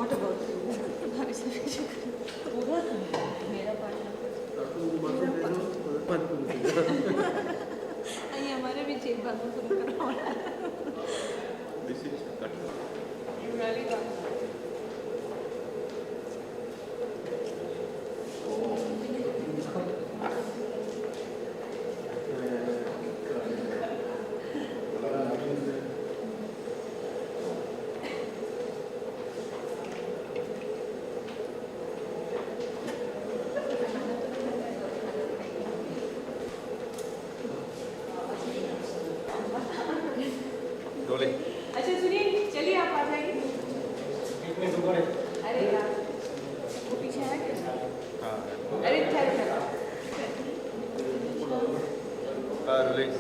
Not about पूरा मेरा part અહીં અમારે બી છે ભાગનું પૂરું કરવાના This is cut. You really got Rolling. अच्छा सुनिए चलिए आप आ जाइए अरे यार वो पीछे है क्या हाँ. अरे ठहरो Rolling.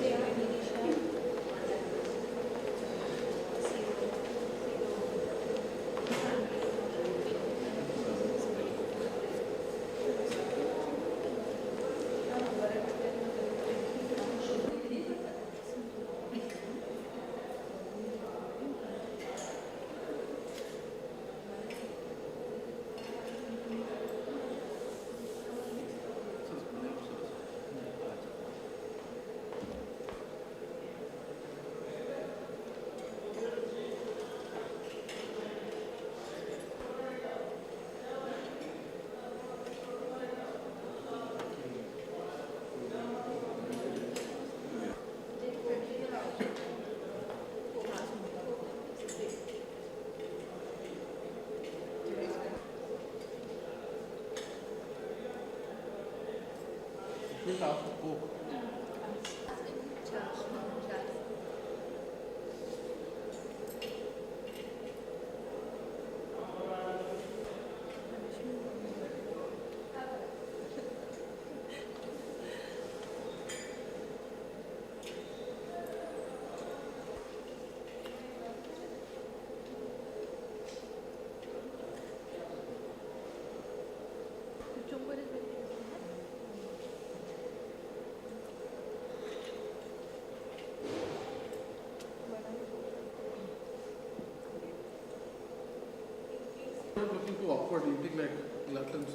Not looking too awkward, eating like gluttons.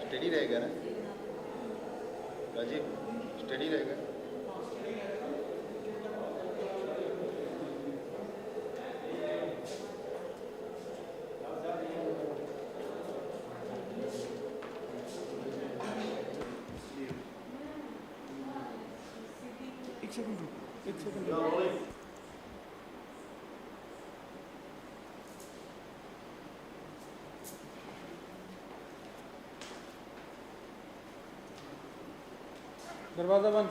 Steady रहेगा ना राजीव, स्टेडी रहेगा. एक सेकंड दरवाजा बंद.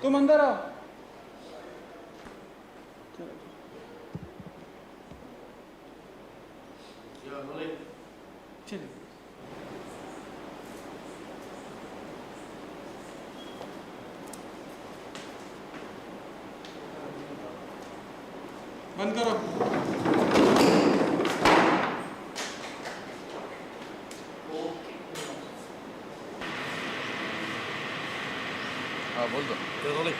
तुम अंदर आओ. चलिए बंद करो. हाँ बोल दो. Rolling.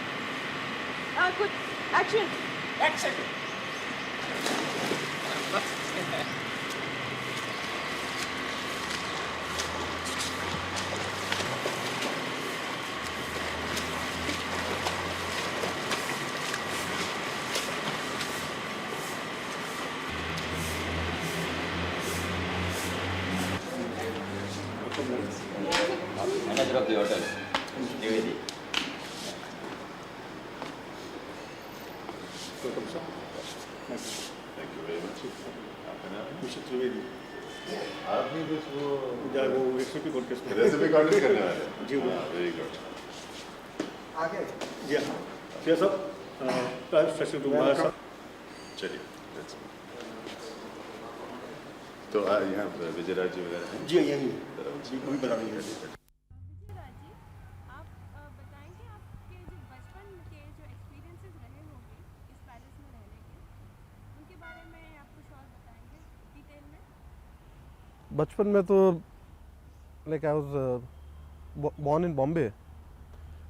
कुछ action Action. the hotel. Nivedi. Thank you very much. Mister Trivedi आप भी कुछ वो वो रेसिपी कॉन्टेस्ट में रेसिपी कॉन्टेस्ट करने वाले हैं? जी, वो। Very good. जी हाँ शेर साहब प्राइवेट सेशन रूम हमारे साथ चलिए. तो यहाँ विजयराज जी वगैरह हैं. जी यही है जी वही बना रही है विजयराज जी, आप बताएंगे आपके जो बचपन के जो एक्सपीरियंसेस रहे होंगे इस पैलेस में रहने के, उनके बारे में आप कुछ और बताएंगे डिटेल में? बचपन में तो like I was born in Bombay,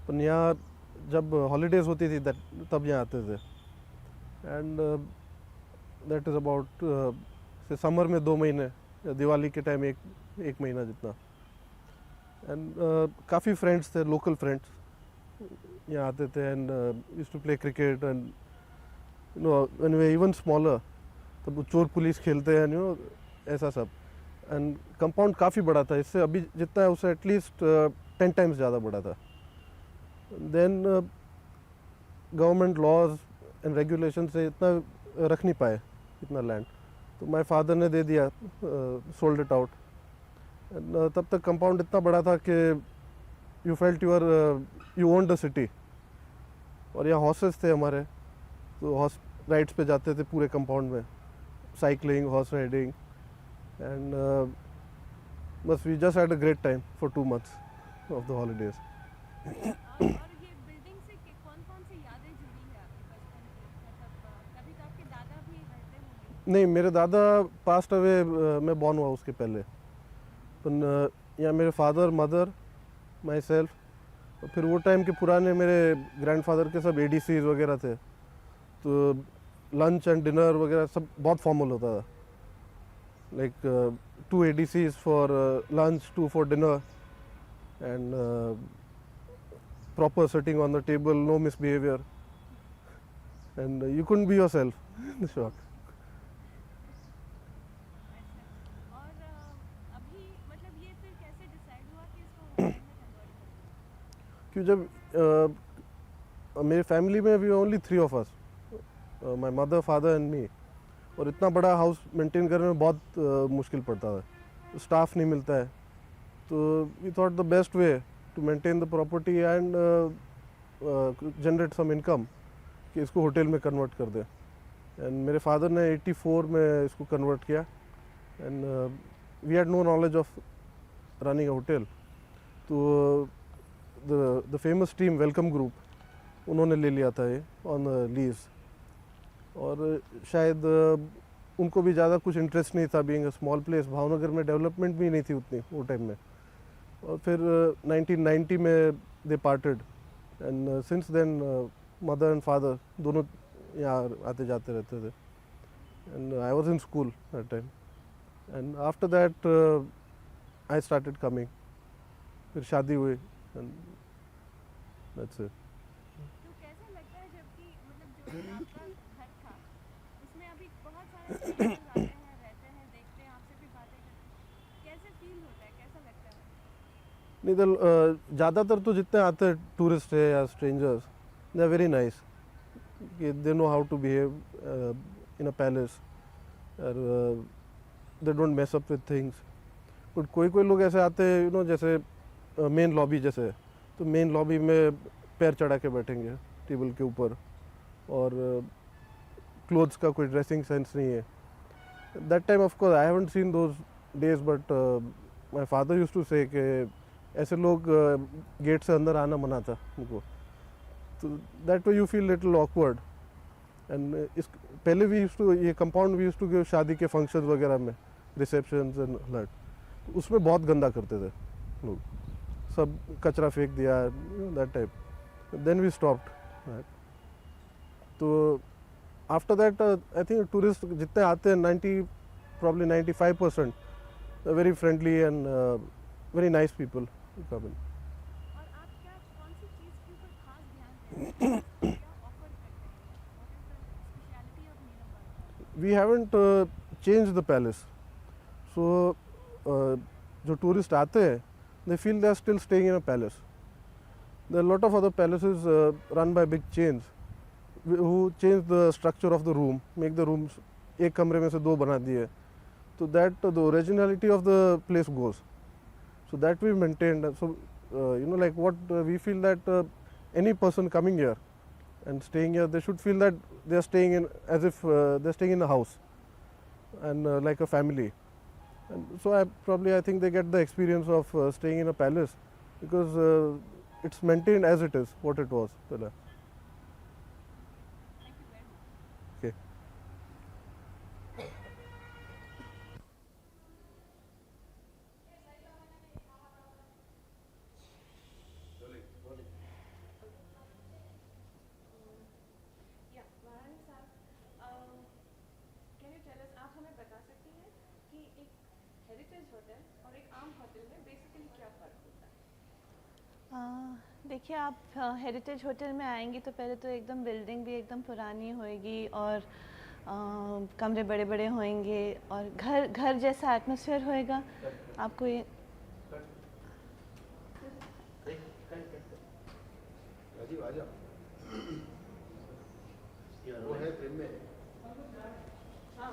पर यहाँ जब हॉलीडेज होती थी तब यहाँ आते थे. एंड दैट इज़ अबाउट से समर में 2 महीने, दिवाली के टाइम एक महीना जितना. एंड काफ़ी फ्रेंड्स थे, लोकल फ्रेंड्स यहाँ आते थे. And used to play cricket and you know when we even smaller तब चोर पुलिस खेलते हैं, यू नो ऐसा सब. एंड कंपाउंड काफ़ी बड़ा था, इससे अभी जितना है उससे एटलीस्ट 10 टाइम्स ज़्यादा बड़ा था. Then government laws and regulation से इतना रख नहीं पाए इतना लैंड, तो माय फादर ने दे दिया, सोल्ड इट आउट. तब तक कंपाउंड इतना बड़ा था कि you felt you own the city. और यहाँ हॉर्सेस थे हमारे, तो हॉर्स राइड्स पे जाते थे पूरे कंपाउंड में, साइकिलिंग, हॉर्स राइडिंग. एंड बस we just had a great time for 2 months of the holidays. और ये बिल्डिंग से कौन-कौन सी यादें जुड़ी है आपके बचपन की? मतलब कभी तो आपके दादा भी रहते होंगे? नहीं, मेरे दादा पास्ट अवे, मैं बॉर्न हुआ उसके पहले. पर यहाँ मेरे फादर, मदर, माई सेल्फ, और फिर वो टाइम के पुराने मेरे ग्रैंडफादर के सब ADCs वगैरह थे, तो लंच एंड डिनर वगैरह सब बहुत फॉर्मल होता था. Like 2 ADCs for lunch, 2 for dinner, and proper sitting on the table, no misbehavior, and you couldn't be yourself in short. और अभी मतलब ये फिर कैसे डिसाइड हुआ कि इसको होटल में कन्वर्ट करना? क्यों जब मेरी फैमिली में we only 3 of us, my mother, father and me, और इतना बड़ा हाउस मेंटेन करने में बहुत मुश्किल पड़ता है, स्टाफ नहीं मिलता है. तो we thought the best way to maintain the property and generate some income कि इसको होटल में कन्वर्ट कर दें. एंड मेरे फादर ने 84 में इसको कन्वर्ट किया. And we had no knowledge of running a hotel. तो the famous team Welcome Group, उन्होंने ले लिया था ये ऑन लीज. और शायद उनको भी ज़्यादा कुछ इंटरेस्ट नहीं था, being a small place. Bhavnagar में डेवलपमेंट भी नहीं थी उतनी वो टाइम में. और फिर 1990 में they parted. And since then mother and father दोनों यहाँ आते जाते रहते थे. And I was in school that time. And after that I started coming. फिर शादी हुई एंड दैट्स इट. तो कैसा लगता है जबकि मतलब जो आपका घर था उसमें अभी बहुत सारे strangers आते हैं, रहते हैं, देखते हैं, आपसे भी बातें करते हैं, कैसे फील होता है, कैसा लगता है? नहीं तो ज़्यादातर तो जितने आते हैं टूरिस्ट है या strangers, they are very nice. They know how to behave in a palace, और they don't mess up with things. But कोई लोग ऐसे आते हैं, यू नो, जैसे मेन लॉबी जैसे, तो मेन लॉबी में पैर चढ़ा के बैठेंगे टेबल के ऊपर, और क्लोथ्स का कोई ड्रेसिंग सेंस नहीं है. That time of course I haven't seen those days, but my father used to say कि ऐसे लोग गेट से अंदर आना मना था उनको. तो that way you feel little awkward. And इस पहले भी यूज्ड टू, ये कंपाउंड भी यूज्ड टू गिव शादी के फंक्शंस वगैरह में, रिसेप्शंस एंड दैट, उसमें बहुत गंदा करते थे लोग, सब कचरा फेंक दिया, that type. Then we stopped that. तो after that I think tourist जितने आते हैं 95% very friendly and very nice people come in. और आप क्या कौन सी चीज़ के ऊपर खास ध्यान देते हैं? क्या ऑफर करते हैं? What is the speciality of Neelam Bagh? We haven't changed the palace. So जो टूरिस्ट आते हैं they feel they are still staying in a palace. There are a lot of other palaces run by big chains who change the structure of the room, make the rooms एक कमरे में से दो बना दिए. So that the originality of the place goes. So that we maintained. So like what we feel that any person coming here and staying here, they should feel that they are staying in as if they are staying in a house and like a family. And so I think they get the experience of staying in a palace because it's maintained as it is, what it was. Okay. या महारानी साहब, can you tell us, आप हमें बता सकती हैं कि एक हेरिटेज होटल और एक आम होटल में बेसिकली क्या फ़र्क होता है? देखिए, आप हेरिटेज होटल में आएंगी तो पहले तो एकदम बिल्डिंग भी एकदम पुरानी होएगी और कमरे बड़े बड़े होंगे और घर जैसा एटमॉस्फेयर होएगा. आपको ये राजीव आ जाओ, वो है फ्रेम में. हाँ,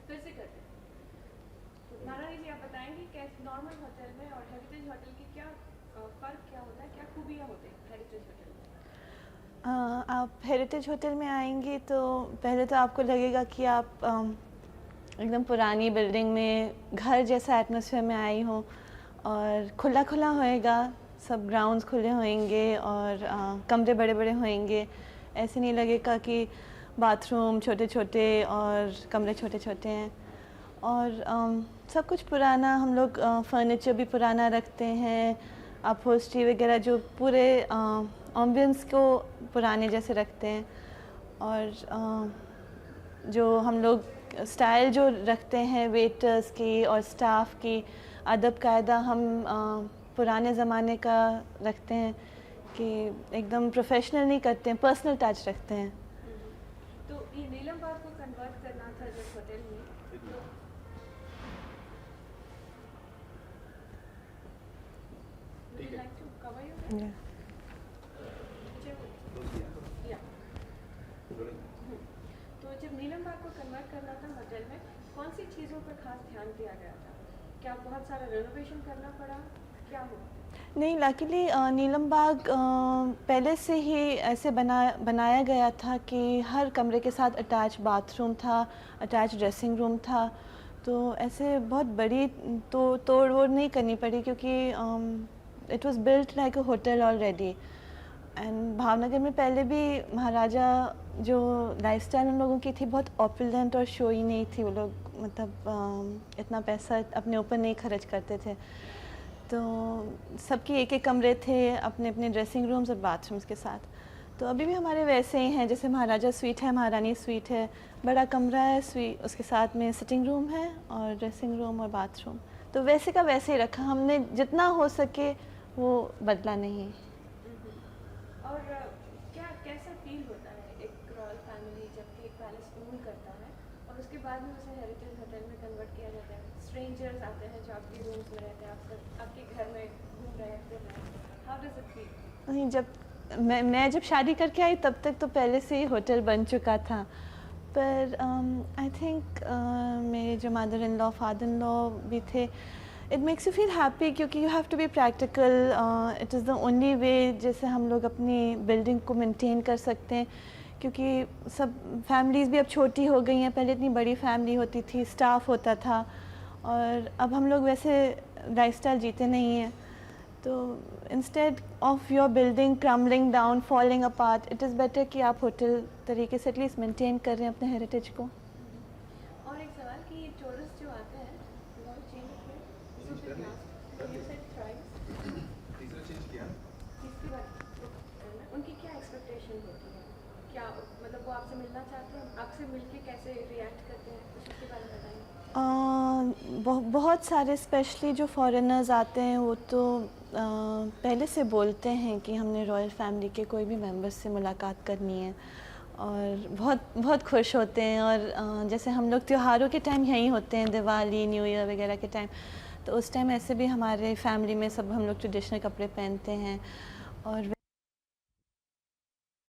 फिर से करते हैं. महारानी जी, आप बताएंगी कैसे नॉर्मल होटल में और हेरिटेज होटल की क्या फ़र्क क्या होता है, क्या खूबियाँ होती हैं हेरिटेज होटल में? आप हेरिटेज होटल में आएंगी तो पहले तो आपको लगेगा कि आप एकदम पुरानी बिल्डिंग में घर जैसा एटमॉस्फेयर में आई हो और खुला खुला होएगा, सब ग्राउंड्स खुले होंगे और कमरे बड़े बड़े होंगे. ऐसे नहीं लगेगा कि बाथरूम छोटे छोटे और कमरे छोटे छोटे हैं. और सब कुछ पुराना, हम लोग फर्नीचर भी पुराना रखते हैं, अपहोल्स्ट्री वगैरह जो पूरे एम्बियंस को पुराने जैसे रखते हैं. और जो हम लोग स्टाइल जो रखते हैं वेटर्स की और स्टाफ की, अदब कायदा हम पुराने ज़माने का रखते हैं कि एकदम प्रोफेशनल नहीं करते हैं, पर्सनल टच रखते हैं. तो ये नीलम बाग को कन्वर्ट करना था जिस होटल में, ठीक है. like to cover you there? तो जब नीलम बाग को कन्वर्ट करना था होटल में, कौन सी चीज़ों पर खास ध्यान दिया गया था? क्या बहुत सारा रेनोवेशन करना पड़ा, क्या हुआ? नहीं, लकीली नीलम बाग पहले से ही ऐसे बनाया गया था कि हर कमरे के साथ अटैच बाथरूम था, अटैच ड्रेसिंग रूम था. तो ऐसे बहुत बड़ी तोड़ वोड़ नहीं करनी पड़ी क्योंकि it was built like a hotel already. And Bhavnagar में पहले भी महाराजा जो लाइफस्टाइल उन लोगों की थी बहुत ऑपुलेंट और शोई नहीं थी. वो लोग मतलब इतना पैसा अपने ऊपर नहीं खर्च करते थे. तो सबकी एक एक कमरे थे अपने अपने ड्रेसिंग रूम्स और बाथरूम्स के साथ. तो अभी भी हमारे वैसे ही हैं, जैसे महाराजा स्वीट है, महारानी स्वीट है, बड़ा कमरा है, उसके साथ में सिटिंग रूम है और ड्रेसिंग रूम और बाथरूम. तो वैसे का वैसे ही रखा हमने, जितना हो सके वो बदला नहीं. और कैसा फील होता है एक रॉयल फैमिली जब एक पैलेस ओन करता है और उसके बाद में उसे हेरिटेज होटल में कन्वर्ट किया जाता है? स्ट्रेंजर्स आते हैं जो आपके रूम्स में रहते हैं, आपके घर में घूम रहे हैं, हाउ डज इट फील? नहीं, जब मैं जब शादी करके आई तब तक तो पहले से ही होटल बन चुका था. पर आई थिंक मेरे जो mother in law father in law भी थे, it makes you feel happy क्योंकि you have to be practical. It is the only way जैसे हम लोग अपनी बिल्डिंग को मेंटेन कर सकते हैं क्योंकि सब फैमिलीज़ भी अब छोटी हो गई हैं. पहले इतनी बड़ी फैमिली होती थी, स्टाफ होता था, और अब हम लोग वैसे लाइफस्टाइल जीते नहीं हैं. तो instead of your building crumbling down, falling apart, it is better कि आप होटल तरीके से एटलीस्ट मेंटेन कर रहे हैं अपने हेरिटेज को. और एक सवाल कि ये टूरिस्ट जो आते हैं तीसरा चेंज किया, तीसरी बार उनकी क्या एक्सपेक्टेशन होती है? क्या मतलब वो आपसे मिलना चाहते हैं, आपसे मिलके कैसे रिएक्ट करते हैं, उसके बारे में बताइए. बहुत सारे स्पेशली जो फॉरेनर्स आते हैं वो तो पहले से बोलते हैं कि हमने रॉयल फैमिली के कोई भी मेंबर्स से मुलाकात करनी है. और बहुत बहुत खुश होते हैं। और जैसे हम लोग त्योहारों के टाइम यहीं होते हैं, दिवाली, न्यू ईयर वगैरह के टाइम, तो उस टाइम ऐसे भी हमारे फैमिली में सब हम लोग ट्रेडिशनल कपड़े पहनते हैं। और